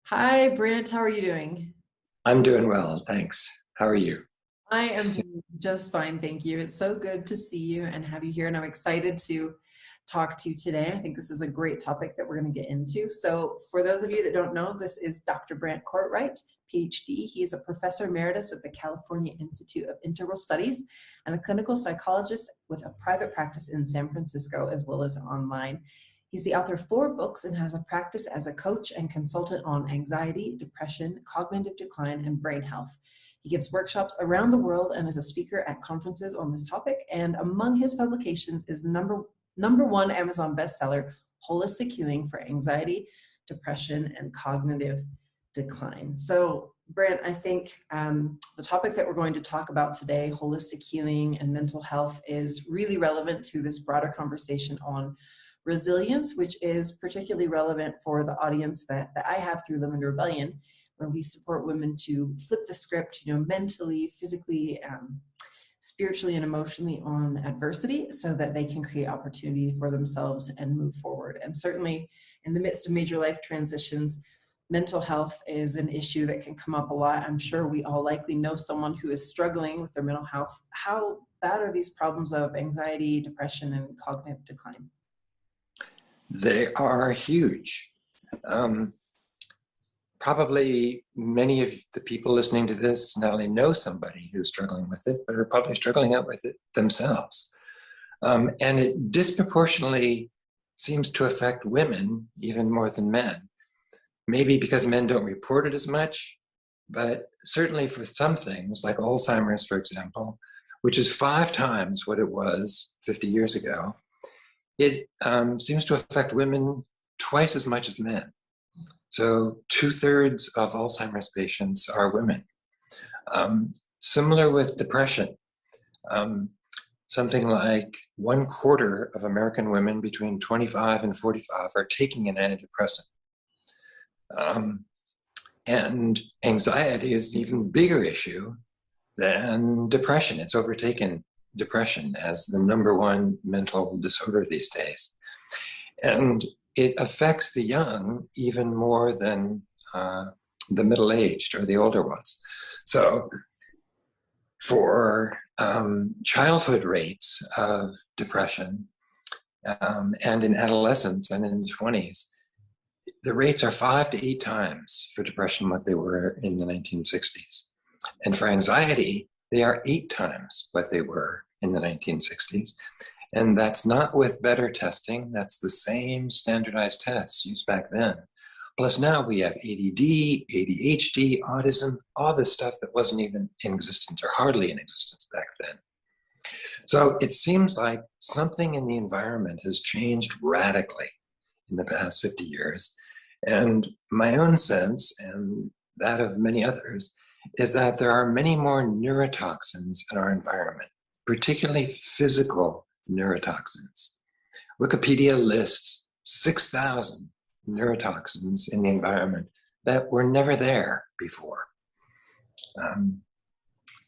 Hi, Brant. How are you doing? I'm doing well, thanks. How are you? I am doing just fine, thank you. It's so good to see you and have you here, and I'm excited to talk to you today. I think this is a great topic that we're going to get into. So, for those of you that don't know, this is Dr. Brant Cortright, PhD. He is a professor emeritus with the California Institute of Integral Studies and a clinical psychologist with a private practice in San Francisco as well as online. He's the author of 4 books and has a practice as a coach and consultant on anxiety, depression, cognitive decline, and brain health. He gives workshops around the world and is a speaker at conferences on this topic. And among his publications is the number one Amazon bestseller, Holistic Healing for Anxiety, Depression, and Cognitive Decline. So, Brent, I think the topic that we're going to talk about today, holistic healing and mental health, is really relevant to this broader conversation on resilience, which is particularly relevant for the audience that I have through Lemon Rebellion, where we support women to flip the script, mentally, physically, spiritually, and emotionally on adversity so that they can create opportunity for themselves and move forward. And certainly in the midst of major life transitions, mental health is an issue that can come up a lot. I'm sure we all likely know someone who is struggling with their mental health. How bad are these problems of anxiety, depression, and cognitive decline? They are huge. Um, Probably many of the people listening to this not only know somebody who's struggling with it, but are probably struggling out with it themselves. And it disproportionately seems to affect women even more than men. Maybe because men don't report it as much, but certainly for some things, like Alzheimer's, for example, which is 5 times what it was 50 years ago, it seems to affect women twice as much as men. So 2/3 of Alzheimer's patients are women. Similar with depression. Um, Something like 1/4 of American women between 25 and 45 are taking an antidepressant. Um, and anxiety is an even bigger issue than depression. It's overtaken depression as the number one mental disorder these days. And it affects the young even more than the middle-aged or the older ones. So for childhood rates of depression and in adolescence and in the 20s, the rates are 5 to 8 times for depression what they were in the 1960s. And for anxiety, they are 8 times what they were in the 1960s. And that's not with better testing. That's the same standardized tests used back then. Plus now we have ADD, ADHD, autism, all this stuff that wasn't even in existence or hardly in existence back then. So it seems like something in the environment has changed radically in the past 50 years. And my own sense, and that of many others, is that there are many more neurotoxins in our environment, particularly physical neurotoxins. Wikipedia lists 6,000 neurotoxins in the environment that were never there before.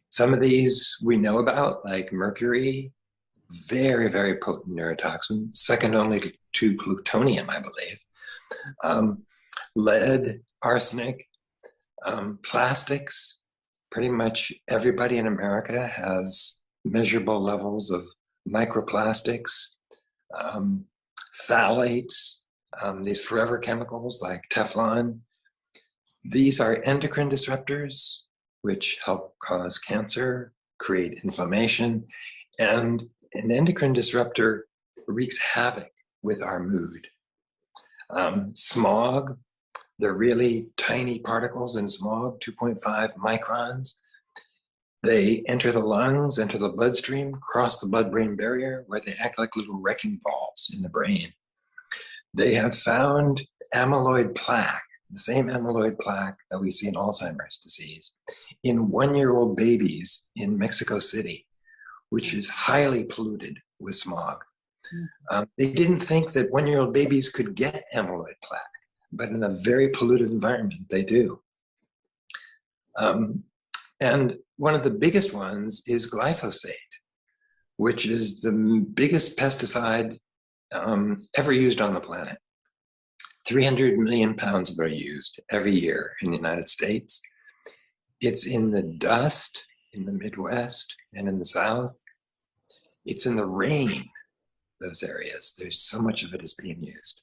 Some of these we know about, like mercury, very, very potent neurotoxin, second only to plutonium, I believe. Lead, arsenic, plastics. Pretty much everybody in America has measurable levels of microplastics, phthalates, these forever chemicals like Teflon. These are endocrine disruptors, which help cause cancer, create inflammation, and an endocrine disruptor wreaks havoc with our mood. Smog, the really tiny particles in smog, 2.5 microns, they enter the lungs, enter the bloodstream, cross the blood-brain barrier, where they act like little wrecking balls in the brain. They have found amyloid plaque, the same amyloid plaque that we see in Alzheimer's disease, in 1-year-old babies in Mexico City, which is highly polluted with smog. They didn't think that 1-year-old babies could get amyloid plaque, but in a very polluted environment, they do. And one of the biggest ones is glyphosate, which is the biggest pesticide ever used on the planet. 300 million pounds are used every year in the United States. It's in the dust in the Midwest and in the South. It's in the rain, those areas. There's so much of it is being used.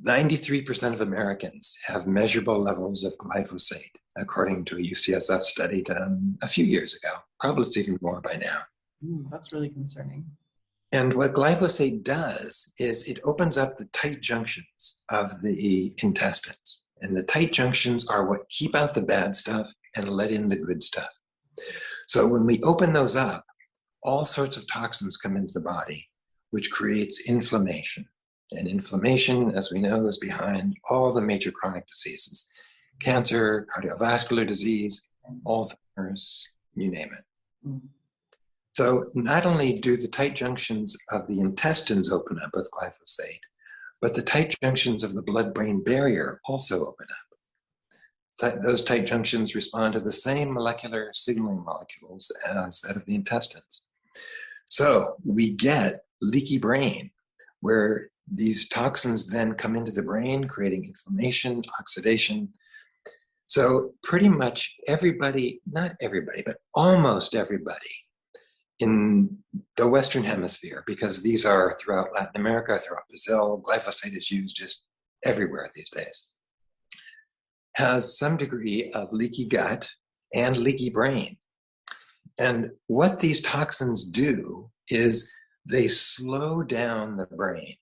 93% of Americans have measurable levels of glyphosate, according to a UCSF study done a few years ago. Probably it's even more by now. That's really concerning. And what glyphosate does is it opens up the tight junctions of the intestines. And the tight junctions are what keep out the bad stuff and let in the good stuff. So when we open those up, all sorts of toxins come into the body, which creates inflammation. And inflammation, as we know, is behind all the major chronic diseases: cancer, cardiovascular disease, Alzheimer's, you name it. Mm. So not only do the tight junctions of the intestines open up with glyphosate, but the tight junctions of the blood-brain barrier also open up. Those tight junctions respond to the same molecular signaling molecules as that of the intestines. So we get leaky brain, where these toxins then come into the brain, creating inflammation, oxidation. So pretty much everybody, not everybody, but almost everybody in the Western Hemisphere, because these are throughout Latin America, throughout Brazil, glyphosate is used just everywhere these days, has some degree of leaky gut and leaky brain. And what these toxins do is they slow down the brain.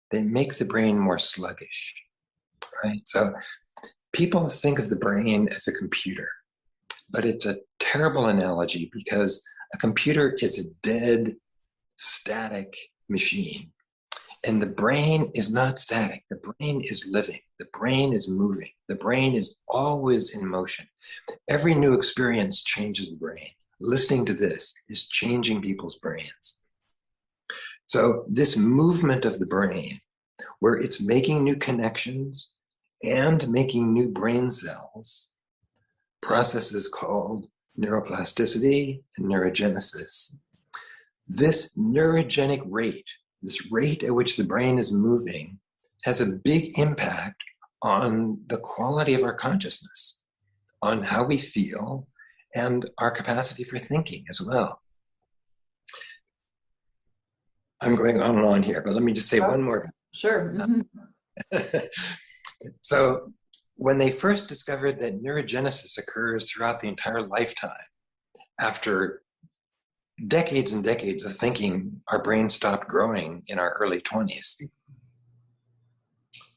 They make the brain more sluggish, right? So people think of the brain as a computer, but it's a terrible analogy because a computer is a dead, static machine. And the brain is not static. The brain is living. The brain is moving. The brain is always in motion. Every new experience changes the brain. Listening to this is changing people's brains. So this movement of the brain, where it's making new connections and making new brain cells, processes called neuroplasticity and neurogenesis. This neurogenic rate, this rate at which the brain is moving, has a big impact on the quality of our consciousness, on how we feel, and our capacity for thinking as well. I'm going on and on here, but let me just say one more. Sure. Mm-hmm. So when they first discovered that neurogenesis occurs throughout the entire lifetime, after decades and decades of thinking our brain stopped growing in our early 20s,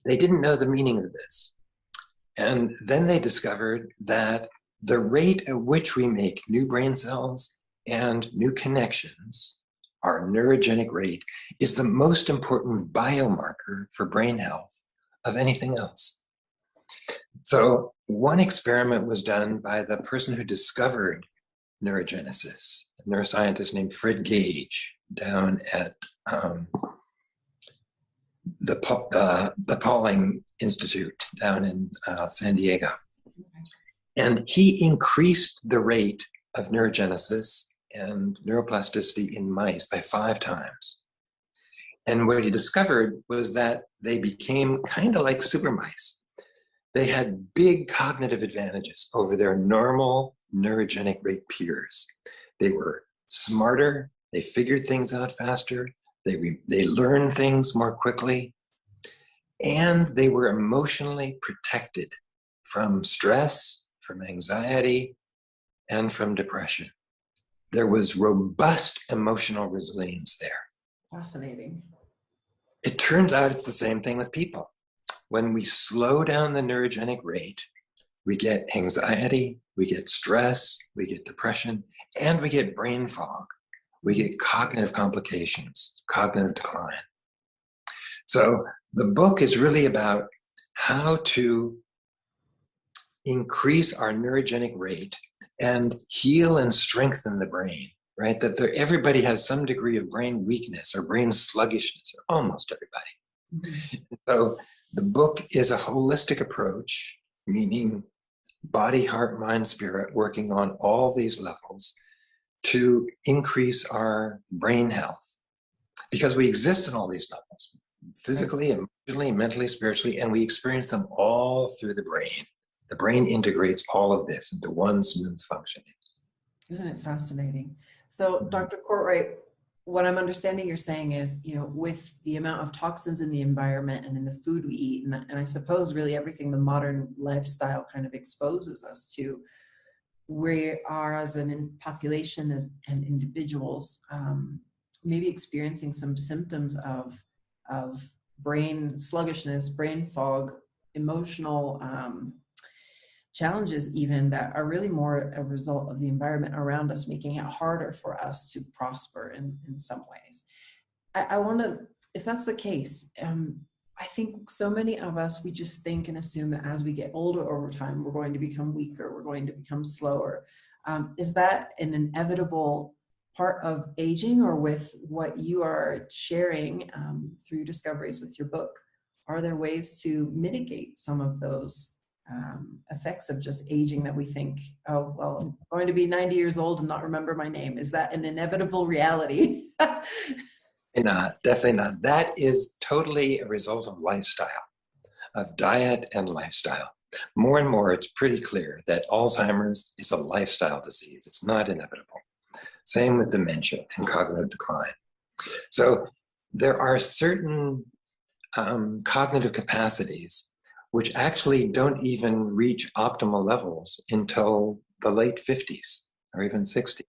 they didn't know the meaning of this. And then they discovered that the rate at which we make new brain cells and new connections, our neurogenic rate, is the most important biomarker for brain health of anything else. So one experiment was done by the person who discovered neurogenesis, a neuroscientist named Fred Gage, down at the Pauling Institute down in San Diego. And he increased the rate of neurogenesis and neuroplasticity in mice by 5 times. And what he discovered was that they became kind of like super mice. They had big cognitive advantages over their normal neurogenic rate peers. They were smarter, they figured things out faster, they learned things more quickly, and they were emotionally protected from stress, from anxiety, and from depression. There was robust emotional resilience there. Fascinating. It turns out it's the same thing with people. When we slow down the neurogenic rate, we get anxiety, we get stress, we get depression, and we get brain fog. We get cognitive complications, cognitive decline. So the book is really about how to increase our neurogenic rate and heal and strengthen the brain, right? That everybody has some degree of brain weakness or brain sluggishness, or almost everybody. Mm-hmm. So the book is a holistic approach, meaning body, heart, mind, spirit, working on all these levels to increase our brain health. Because we exist in all these levels. Right. physically, emotionally, mentally, spiritually, and we experience them all through the brain. The brain integrates all of this into one smooth functioning. Isn't it fascinating? So, Mhm. Dr. Cortright, what I'm understanding you're saying is, with the amount of toxins in the environment and in the food we eat, and I suppose really everything the modern lifestyle kind of exposes us to, we are as population and individuals maybe experiencing some symptoms of brain sluggishness, brain fog, emotional challenges even that are really more a result of the environment around us, making it harder for us to prosper in some ways. I want to, if that's the case, I think so many of us, we just think and assume that as we get older over time, we're going to become weaker, we're going to become slower. Is that an inevitable part of aging, or with what you are sharing through discoveries with your book, are there ways to mitigate some of those effects of just aging that we think, oh, well, I'm going to be 90 years old and not remember my name? Is that an inevitable reality? Not, definitely not. That is totally a result of lifestyle, of diet and lifestyle. More and more, it's pretty clear that Alzheimer's is a lifestyle disease. It's not inevitable. Same with dementia and cognitive decline. So there are certain cognitive capacities which actually don't even reach optimal levels until the late 50s or even 60s.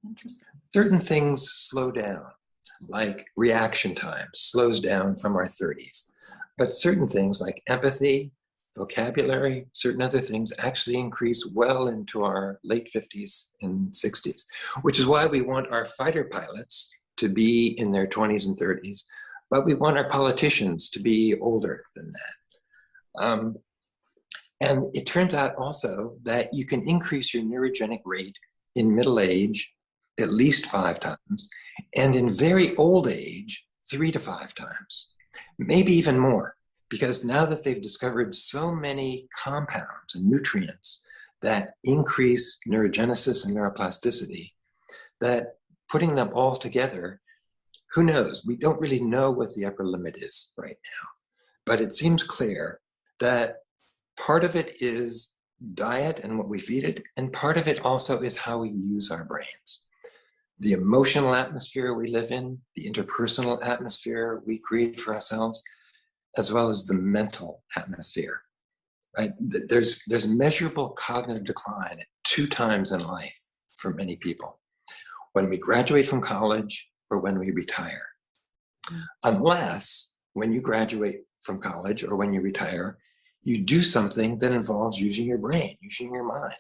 Interesting. Certain things slow down, like reaction time slows down from our 30s. But certain things like empathy, vocabulary, certain other things actually increase well into our late 50s and 60s, which is why we want our fighter pilots to be in their 20s and 30s, but we want our politicians to be older than that. And it turns out also that you can increase your neurogenic rate in middle age at least 5 times, and in very old age, 3 to 5 times, maybe even more, because now that they've discovered so many compounds and nutrients that increase neurogenesis and neuroplasticity, that putting them all together, who knows? We don't really know what the upper limit is right now, but it seems clear that part of it is diet and what we feed it, and part of it also is how we use our brains. The emotional atmosphere we live in, the interpersonal atmosphere we create for ourselves, as well as the mental atmosphere. Right? There's measurable cognitive decline at 2 times in life for many people, when we graduate from college or when we retire. Unless when you graduate from college or when you retire, you do something that involves using your brain, using your mind.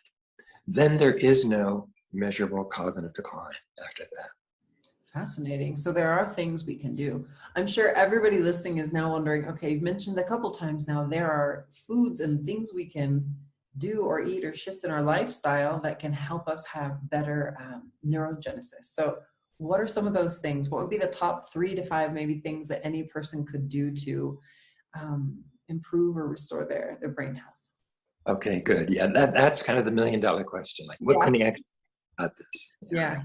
Then there is no measurable cognitive decline after that. Fascinating. So there are things we can do. I'm sure everybody listening is now wondering, okay, you've mentioned a couple times now, there are foods and things we can do or eat or shift in our lifestyle that can help us have better neurogenesis. So what are some of those things? What would be the top 3 to 5 maybe things that any person could do to improve or restore their brain health? Okay, good. Yeah, that's kind of the $1,000,000 question. Like, what Yeah. can we actually do about this? Yeah.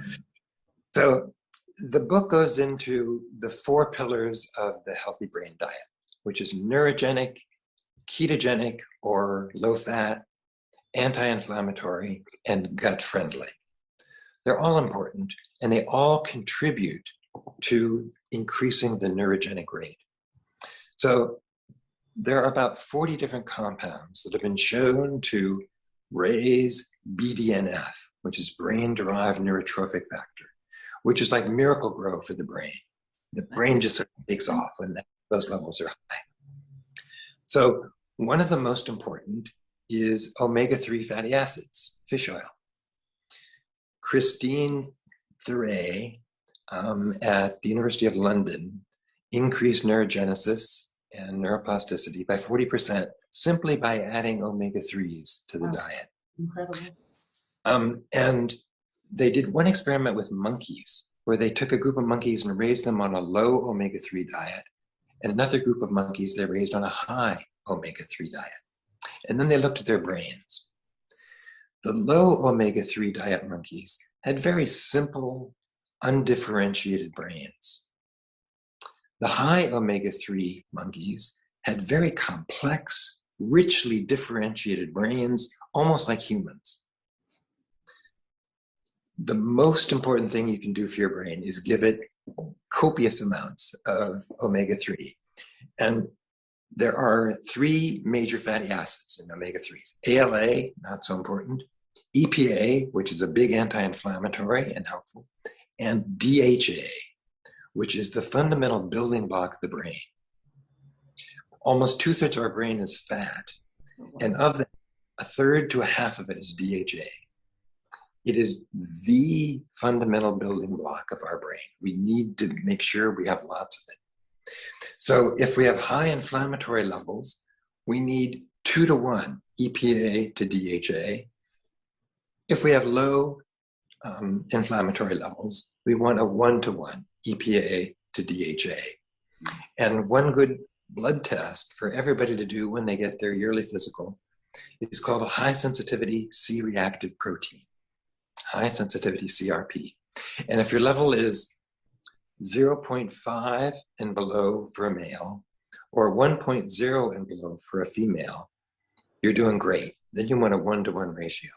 So the book goes into the 4 pillars of the healthy brain diet, which is neurogenic, ketogenic or low fat, anti-inflammatory, and gut friendly. They're all important, and they all contribute to increasing the neurogenic rate. So there are about 40 different compounds that have been shown to raise BDNF, which is brain-derived neurotrophic factor, which is like miracle grow for the brain. The brain just sort of takes off when those levels are high. So one of the most important is omega-3 fatty acids, fish oil. Christine Thuray at the University of London increased neurogenesis and neuroplasticity by 40% simply by adding omega-3s to the diet. Incredible. And they did one experiment with monkeys where they took a group of monkeys and raised them on a low omega-3 diet, and another group of monkeys they raised on a high omega-3 diet. And then they looked at their brains. The low omega-3 diet monkeys had very simple, undifferentiated brains. The high omega-3 monkeys had very complex, richly differentiated brains, almost like humans. The most important thing you can do for your brain is give it copious amounts of omega-3. And there are three major fatty acids in omega-3s. ALA, not so important. EPA, which is a big anti-inflammatory and helpful. And DHA, which is the fundamental building block of the brain. Almost 2/3 of our brain is fat. And of that, 1/3 to 1/2 of it is DHA. It is the fundamental building block of our brain. We need to make sure we have lots of it. So if we have high inflammatory levels, we need 2-to-1 EPA to DHA. If we have low inflammatory levels, we want a 1-to-1 EPA to DHA. And one good blood test for everybody to do when they get their yearly physical is called a high sensitivity C-reactive protein, high sensitivity CRP. And if your level is 0.5 and below for a male, or 1.0 and below for a female, you're doing great. Then you want a 1-to-1 ratio.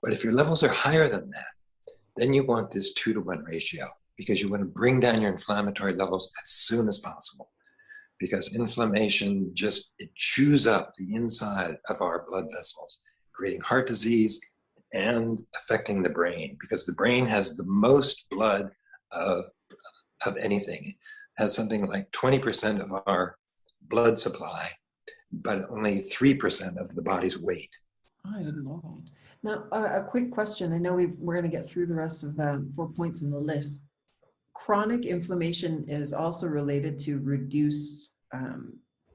But if your levels are higher than that, then you want this 2-to-1 ratio, because you want to bring down your inflammatory levels as soon as possible. Because inflammation it chews up the inside of our blood vessels, creating heart disease and affecting the brain, because the brain has the most blood of anything. It has something like 20% of our blood supply, but only 3% of the body's weight. Oh, I didn't know that. Now, a quick question. I know we're going to get through the rest of the 4 points in the list. Chronic inflammation is also related to reduced,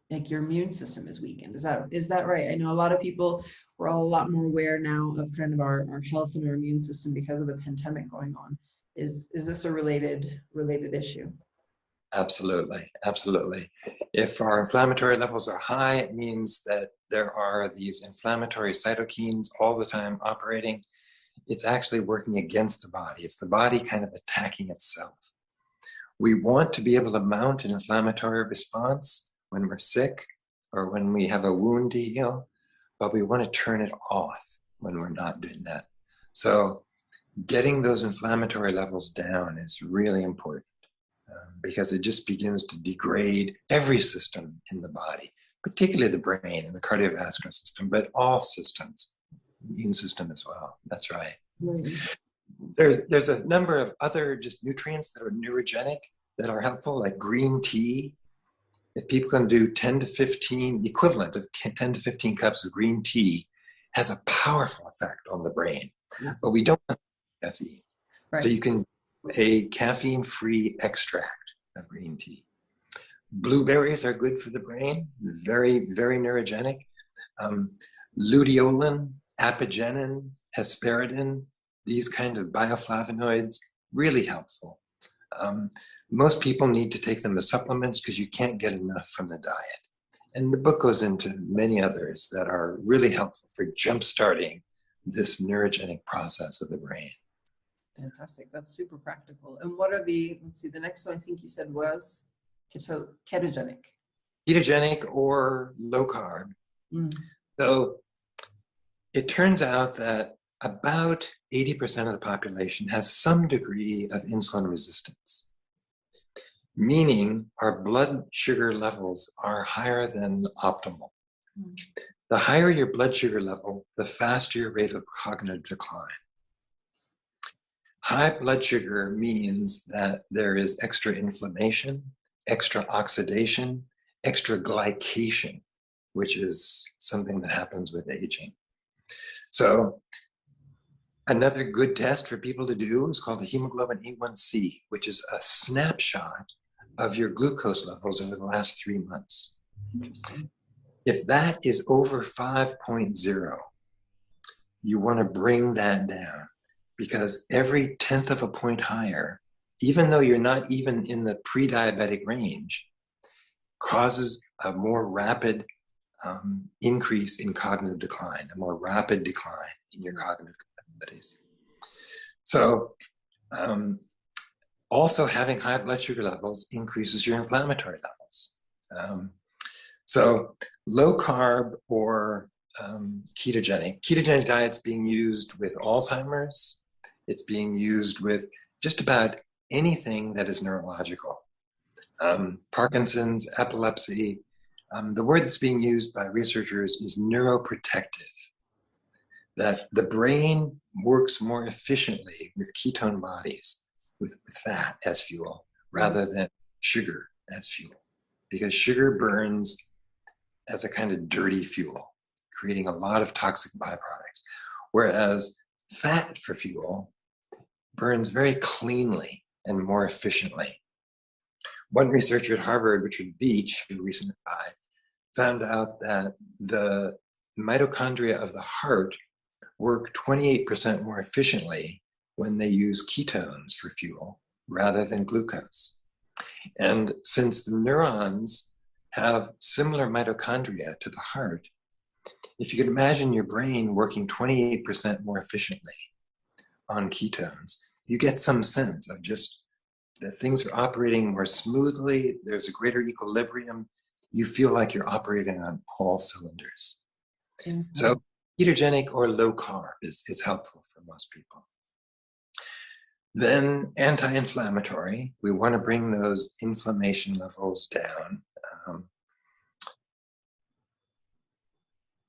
like your immune system is weakened. Is that right? I know a lot of people, we're all a lot more aware now of kind of our health and our immune system because of the pandemic going on. Is this a related issue? Absolutely, absolutely. If our inflammatory levels are high, it means that there are these inflammatory cytokines all the time operating. It's actually working against the body. It's the body kind of attacking itself. We want to be able to mount an inflammatory response when we're sick or when we have a wound to heal, but we want to turn it off when we're not doing that. So getting those inflammatory levels down is really important. Because it just begins to degrade every system in the body, particularly the brain and the cardiovascular system, but all systems, immune system as well. That's right. There's a number of other just nutrients that are neurogenic that are helpful, like green tea. If people can do 10 to 15, equivalent of 10 to 15 cups of green tea, has a powerful effect on the brain. But we don't have caffeine. Right. So you can a caffeine-free extract of green tea. Blueberries are good for the brain, very, very neurogenic. Luteolin, apigenin, hesperidin, these kind of bioflavonoids, really helpful. Most people need to take them as supplements because you can't get enough from the diet. And the book goes into many others that are really helpful for jump-starting this neurogenic process of the brain. Fantastic. That's super practical. And what are the next one I think you said was ketogenic. Ketogenic or low carb. So it turns out that about 80% of the population has some degree of insulin resistance, meaning our blood sugar levels are higher than optimal. The higher your blood sugar level, the faster your rate of cognitive decline. High blood sugar means that there is extra inflammation, extra oxidation, extra glycation, which is something that happens with aging. So another good test for people to do is called the hemoglobin A1C, which is a snapshot of your glucose levels over the last 3 months. Interesting. If that is over 5.0, you want to bring that down. Because every 1/10 of a point higher, even though you're not even in the pre-diabetic range, causes a more rapid increase in cognitive decline, a more rapid decline in your cognitive capabilities. So Also, having high blood sugar levels increases your inflammatory levels. So low carb or ketogenic diet's being used with Alzheimer's. It's being used with just about anything that is neurological. Parkinson's, epilepsy. The word that's being used by researchers is neuroprotective, that the brain works more efficiently with ketone bodies, with fat as fuel, rather than sugar as fuel, because sugar burns as a kind of dirty fuel, creating a lot of toxic byproducts, whereas fat for fuel burns very cleanly and more efficiently. One researcher at Harvard, Richard Beach, who recently died, found out that the mitochondria of the heart work 28% more efficiently when they use ketones for fuel rather than glucose. And since the neurons have similar mitochondria to the heart, if you could imagine your brain working 28% more efficiently on ketones, you get some sense of just that things are operating more smoothly, there's a greater equilibrium, you feel like you're operating on all cylinders. Mm-hmm. So ketogenic or low carb is helpful for most people. Then anti-inflammatory, we want to bring those inflammation levels down.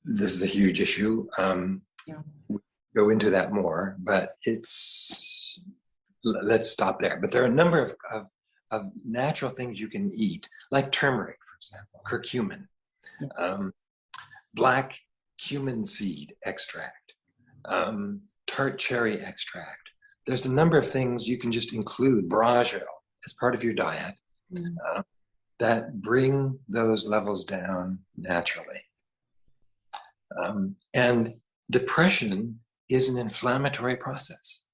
This is a huge issue. We'll go into that more, but let's stop there. But there are a number of natural things you can eat, like turmeric, for example, curcumin, black cumin seed extract, tart cherry extract. There's a number of things you can just include, borage as part of your diet, that bring those levels down naturally. And depression is an inflammatory process.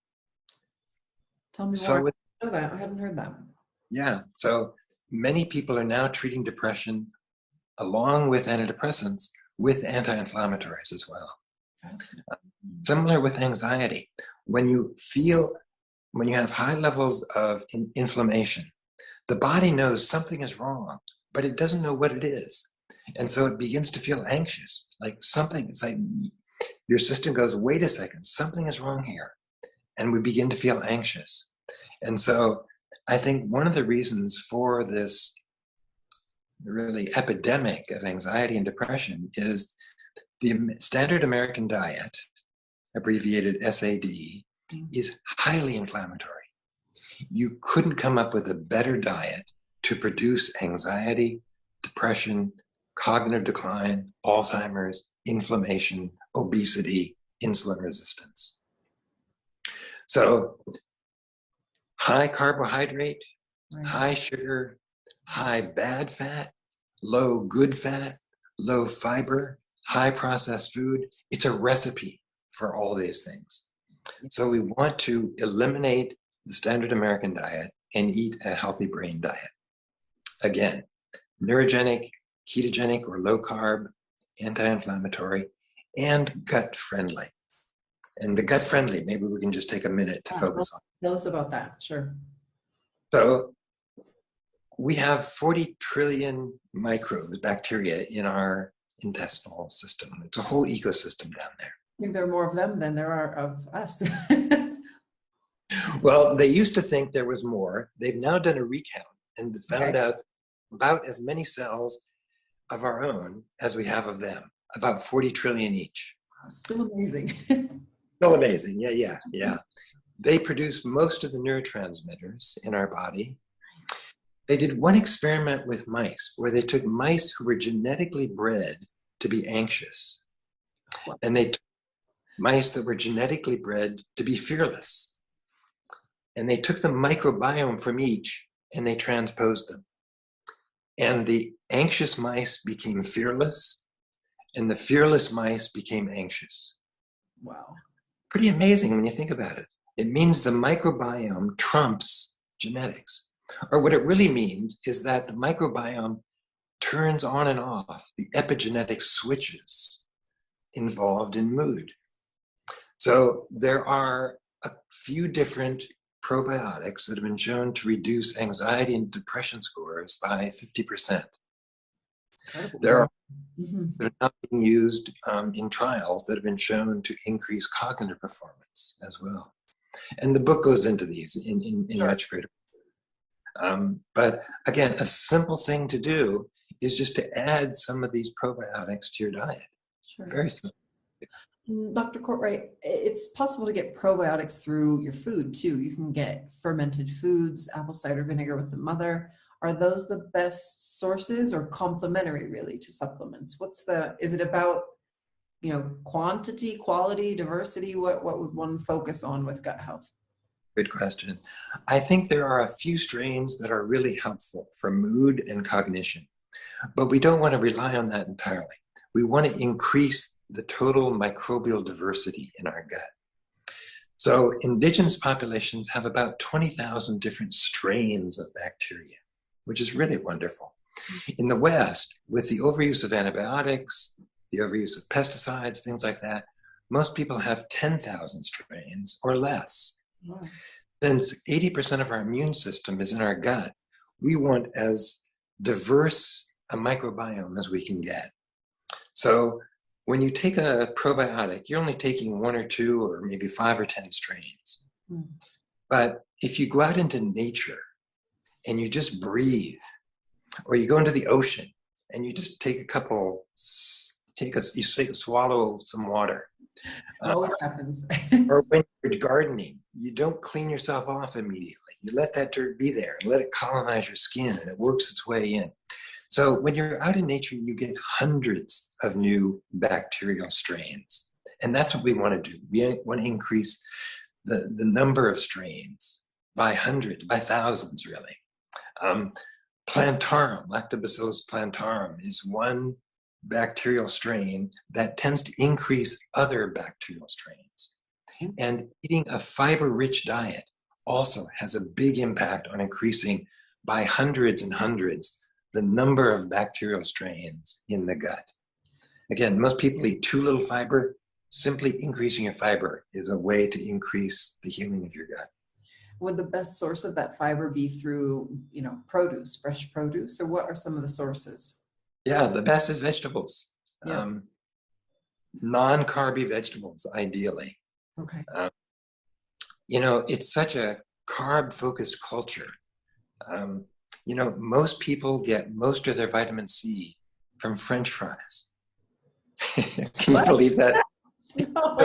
Tell me more. I know that. I hadn't heard that. Yeah. So many people are now treating depression along with antidepressants with anti-inflammatories as well. Similar with anxiety. When you have high levels of inflammation, the body knows something is wrong, but it doesn't know what it is. And so it begins to feel anxious, it's like your system goes, wait a second, something is wrong here. And we begin to feel anxious. And so I think one of the reasons for this really epidemic of anxiety and depression is the standard American diet, abbreviated SAD, is highly inflammatory. You couldn't come up with a better diet to produce anxiety, depression, cognitive decline, Alzheimer's, inflammation, obesity, insulin resistance. So high carbohydrate, high sugar, high bad fat, low good fat, low fiber, high processed food. It's a recipe for all these things. So we want to eliminate the standard American diet and eat a healthy brain diet. Again, neurogenic, ketogenic or low carb, anti-inflammatory, and gut friendly. And the gut friendly, maybe we can just take a minute to focus on. Tell us about that, sure. So we have 40 trillion microbes, bacteria in our intestinal system. It's a whole ecosystem down there. I think there are more of them than there are of us. Well, they used to think there was more. They've now done a recount and found out about as many cells of our own as we have of them, about 40 trillion each. Still amazing. Still amazing, yeah. They produce most of the neurotransmitters in our body. They did one experiment with mice where they took mice who were genetically bred to be anxious. And they took mice that were genetically bred to be fearless. And they took the microbiome from each and they transposed them. And the anxious mice became fearless and the fearless mice became anxious. Wow. Pretty amazing when you think about it. It means the microbiome trumps genetics. Or what it really means is that the microbiome turns on and off the epigenetic switches involved in mood. So there are a few different probiotics that have been shown to reduce anxiety and depression scores by 50%. Incredible. There are Mm-hmm. that are now being used in trials that have been shown to increase cognitive performance as well. And the book goes into these in Sure. much greater. But again, a simple thing to do is just to add some of these probiotics to your diet. Sure. Very simple. Dr. Cortright, it's possible to get probiotics through your food too. You can get fermented foods, apple cider vinegar with the mother. Are those the best sources or complementary really to supplements? Is it about, quantity, quality, diversity? What would one focus on with gut health? Good question. I think there are a few strains that are really helpful for mood and cognition, but we don't want to rely on that entirely. We want to increase the total microbial diversity in our gut. So indigenous populations have about 20,000 different strains of bacteria, which is really wonderful. In the West, with the overuse of antibiotics, the overuse of pesticides, things like that, most people have 10,000 strains or less. Wow. Since 80% of our immune system is in our gut, we want as diverse a microbiome as we can get. So when you take a probiotic, you're only taking 1 or 2 or maybe 5 or 10 strains. But if you go out into nature and you just breathe, or you go into the ocean and you just take you swallow some water. It always happens. Or when you're gardening, you don't clean yourself off immediately. You let that dirt be there and let it colonize your skin, and it works its way in. So when you're out in nature, you get hundreds of new bacterial strains. And that's what we want to do. We want to increase the number of strains by hundreds, by thousands, really. Plantarum, Lactobacillus plantarum, is one bacterial strain that tends to increase other bacterial strains. And eating a fiber-rich diet also has a big impact on increasing by hundreds and hundreds the number of bacterial strains in the gut. Again, most people eat too little fiber. Simply increasing your fiber is a way to increase the healing of your gut. Would the best source of that fiber be through, produce, fresh produce, or what are some of the sources? Yeah, the best is vegetables. Yeah. Non-carby vegetables, ideally. Okay. It's such a carb-focused culture. Most people get most of their vitamin C from French fries. Can you believe that? No,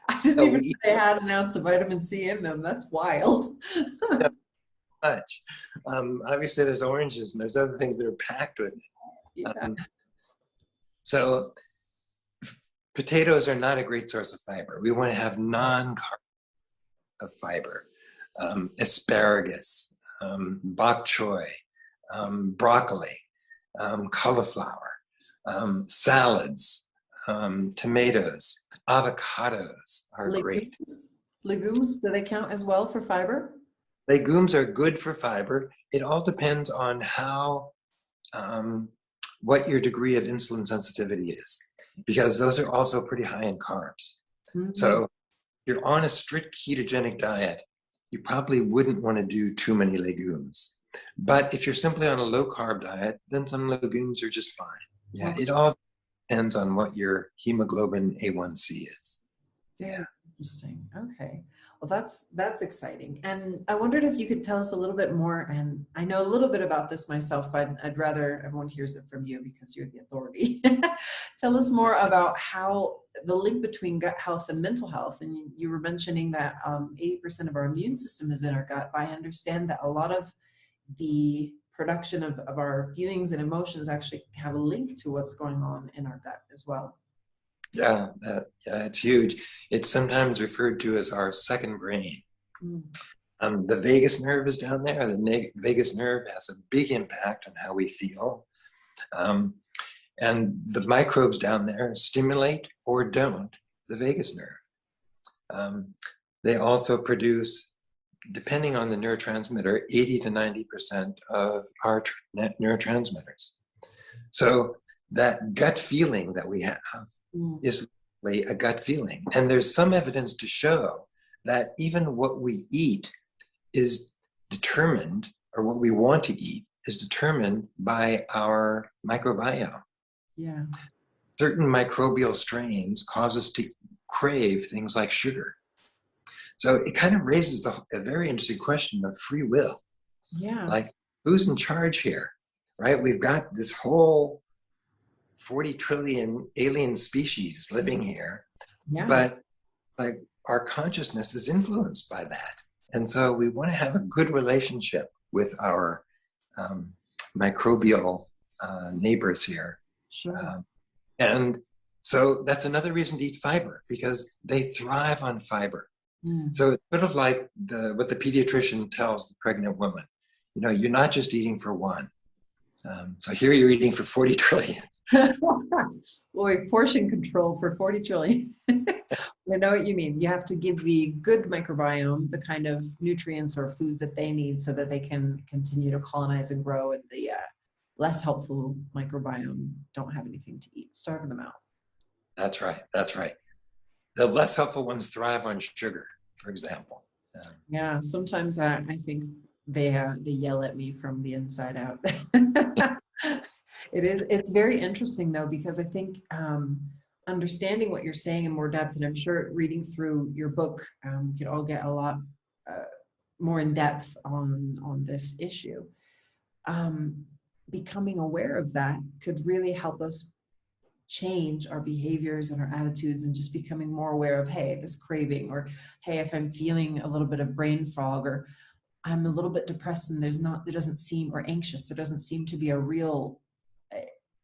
I didn't even know they had an ounce of vitamin C in them. That's wild. Not much. Obviously, there's oranges and there's other things that are packed with it. Yeah. So potatoes are not a great source of fiber. We want to have non-carb of fiber. Asparagus, bok choy, broccoli, cauliflower, salads, tomatoes, avocados are great. Legumes, do they count as well for fiber? Legumes are good for fiber. It all depends on what your degree of insulin sensitivity is, because those are also pretty high in carbs. Mm-hmm. So if you're on a strict ketogenic diet, you probably wouldn't want to do too many legumes. But if you're simply on a low carb diet, then some legumes are just fine. Yeah, it all depends on what your hemoglobin A1C is. Very interesting. Okay. Well, that's exciting. And I wondered if you could tell us a little bit more, and I know a little bit about this myself, but I'd rather everyone hears it from you because you're the authority. Tell us more about how the link between gut health and mental health. And you were mentioning that 80% of our immune system is in our gut, but I understand that a lot of the production of our feelings and emotions actually have a link to what's going on in our gut as well. Yeah, it's huge. It's sometimes referred to as our second brain. The vagus nerve is down there. The vagus nerve has a big impact on how we feel. And the microbes down there stimulate or don't the vagus nerve. They also produce, depending on the neurotransmitter, 80 to 90% of our neurotransmitters. So that gut feeling that we have is really a gut feeling. And there's some evidence to show that even what we eat is determined, or what we want to eat is determined by our microbiome. Yeah. Certain microbial strains cause us to crave things like sugar. So it kind of raises a very interesting question of free will. Yeah. Like, who's in charge here, right? We've got this whole 40 trillion alien species living here, Yeah. but like our consciousness is influenced by that. And so we want to have a good relationship with our microbial neighbors here. Sure. And so that's another reason to eat fiber, because they thrive on fiber. Mm. So it's sort of like what the pediatrician tells the pregnant woman, you're not just eating for one. So here you're eating for 40 trillion. Boy, portion control for 40 trillion. I know what you mean. You have to give the good microbiome the kind of nutrients or foods that they need so that they can continue to colonize and grow, and the less helpful microbiome don't have anything to eat, starving them out. That's right. That's right. The less helpful ones thrive on sugar, for example. Yeah, sometimes I think they yell at me from the inside out. It's very interesting though, because I think understanding what you're saying in more depth, and I'm sure reading through your book, we could all get a lot more in depth on this issue. Becoming aware of that could really help us change our behaviors and our attitudes, and just becoming more aware of, hey, this craving, or hey, if I'm feeling a little bit of brain fog, or I'm a little bit depressed and there doesn't seem, or anxious, there doesn't seem to be a real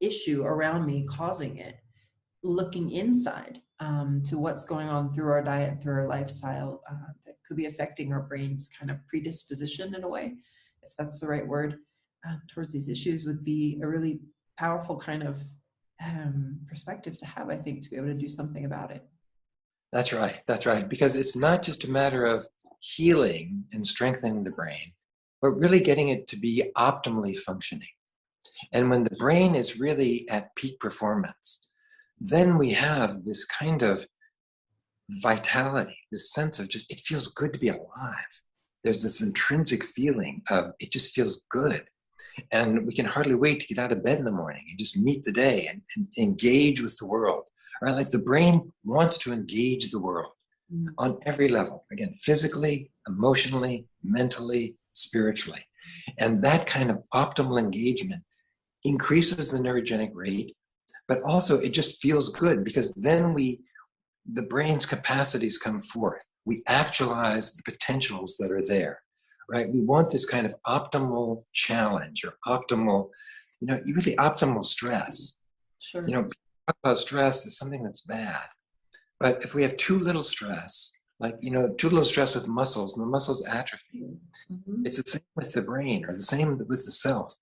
issue around me causing it. Looking inside to what's going on through our diet, through our lifestyle, that could be affecting our brain's kind of predisposition in a way, if that's the right word, towards these issues, would be a really powerful kind of perspective to have, I think, to be able to do something about it. That's right. That's right. Because it's not just a matter of healing and strengthening the brain, but really getting it to be optimally functioning. And when the brain is really at peak performance, then we have this kind of vitality, this sense of just, it feels good to be alive. There's this intrinsic feeling of, it just feels good. And we can hardly wait to get out of bed in the morning and just meet the day and engage with the world. Right? Like the brain wants to engage the world on every level. Again, physically, emotionally, mentally, spiritually. And that kind of optimal engagement increases the neurogenic rate, but also it just feels good, because then the brain's capacities come forth. We actualize the potentials that are there, right? We want this kind of optimal challenge, or optimal, really optimal stress. Sure. Talk about stress as something that's bad. But if we have too little stress, like, too little stress with muscles, and the muscles atrophy. Mm-hmm. It's the same with the brain, or the same with the self.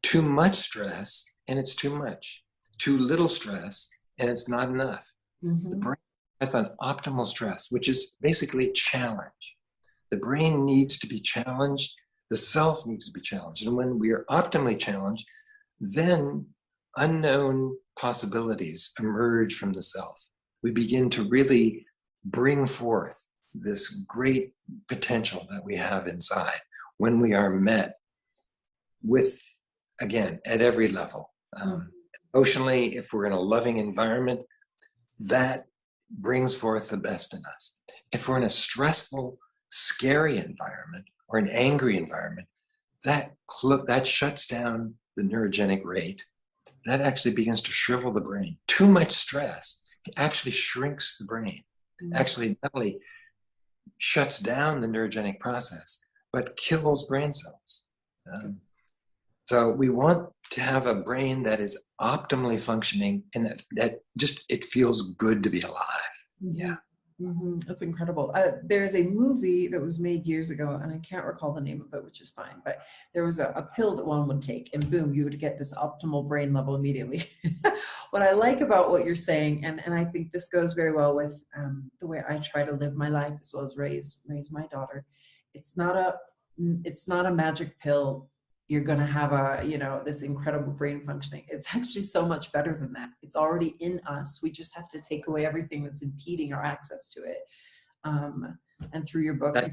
Too much stress, and it's too much. Too little stress, and it's not enough. Mm-hmm. The brain has an optimal stress, which is basically challenge. The brain needs to be challenged. The self needs to be challenged. And when we are optimally challenged, then unknown possibilities emerge from the self. We begin to really bring forth this great potential that we have inside when we are met with, again, at every level. Emotionally, if we're in a loving environment, that brings forth the best in us. If we're in a stressful, scary environment, or an angry environment, that shuts down the neurogenic rate. That actually begins to shrivel the brain. Too much stress actually shrinks the brain. Actually not only shuts down the neurogenic process, but kills brain cells. So we want to have a brain that is optimally functioning, and that just, it feels good to be alive. Yeah. Mm-hmm. That's incredible. There's a movie that was made years ago, and I can't recall the name of it, which is fine, but there was a pill that one would take, and boom, you would get this optimal brain level immediately. What I like about what you're saying, and I think this goes very well with the way I try to live my life, as well as raise my daughter. It's not a magic pill. You're going to have this incredible brain functioning. It's actually so much better than that. It's already in us. We just have to take away everything that's impeding our access to it. And through your book, That,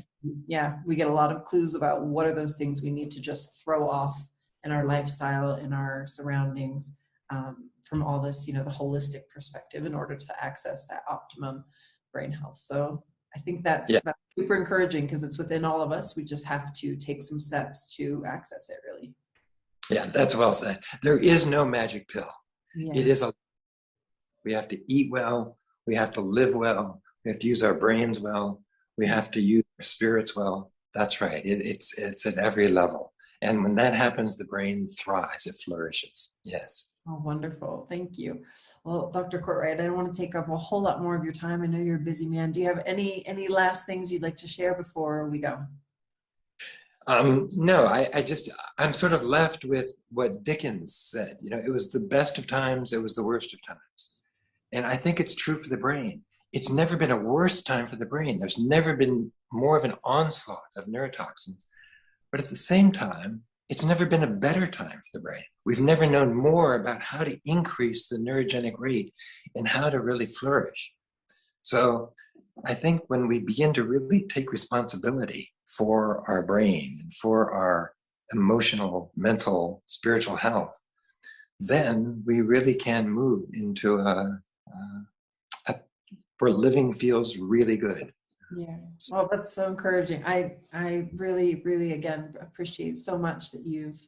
yeah, we get a lot of clues about what are those things we need to just throw off in our lifestyle, in our surroundings, from all this, the holistic perspective in order to access that optimum brain health. So I think yeah, that's super encouraging because it's within all of us. We just have to take some steps to access it, really. yeah, that's well said. There is no magic pill. It Yeah. is a, we have to eat well, we have to live well, we have to use our brains well, we have to use our spirits well. That's right. It's at every level. And when that happens, the brain thrives, it flourishes. Yes. Oh, wonderful. Thank you. Well, Dr. Cortright, I don't want to take up a whole lot more of your time. I know you're a busy man. Do you have any last things you'd like to share before we go? No, I'm sort of left with what Dickens said. It was the best of times, it was the worst of times. And I think it's true for the brain. It's never been a worse time for the brain. There's never been more of an onslaught of neurotoxins. But at the same time, it's never been a better time for the brain. We've never known more about how to increase the neurogenic rate and how to really flourish. So I think when we begin to really take responsibility for our brain and for our emotional, mental, spiritual health, then we really can move into where living feels really good. Yeah. Well, that's so encouraging. I really, really, again, appreciate so much that you've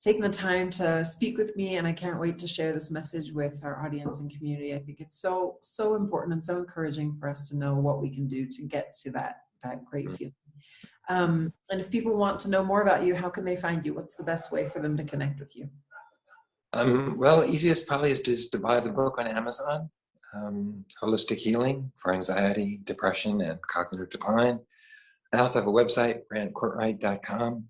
taken the time to speak with me, and I can't wait to share this message with our audience and community. I think it's so, so important and so encouraging for us to know what we can do to get to that great feeling. And if people want to know more about you, how can they find you? What's the best way for them to connect with you? Well, easiest probably is just to buy the book on Amazon, Holistic Healing for Anxiety, Depression, and Cognitive Decline. I also have a website, brantcortright.com.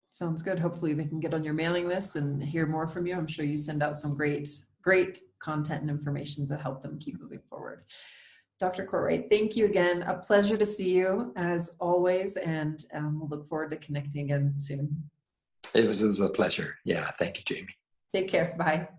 Sounds good. Hopefully they can get on your mailing list and hear more from you. I'm sure you send out some great, great content and information to help them keep moving forward. Dr. Cortright, thank you again. A pleasure to see you as always, and we'll look forward to connecting again soon. It was a pleasure. Yeah, thank you, Jamie. Take care. Bye.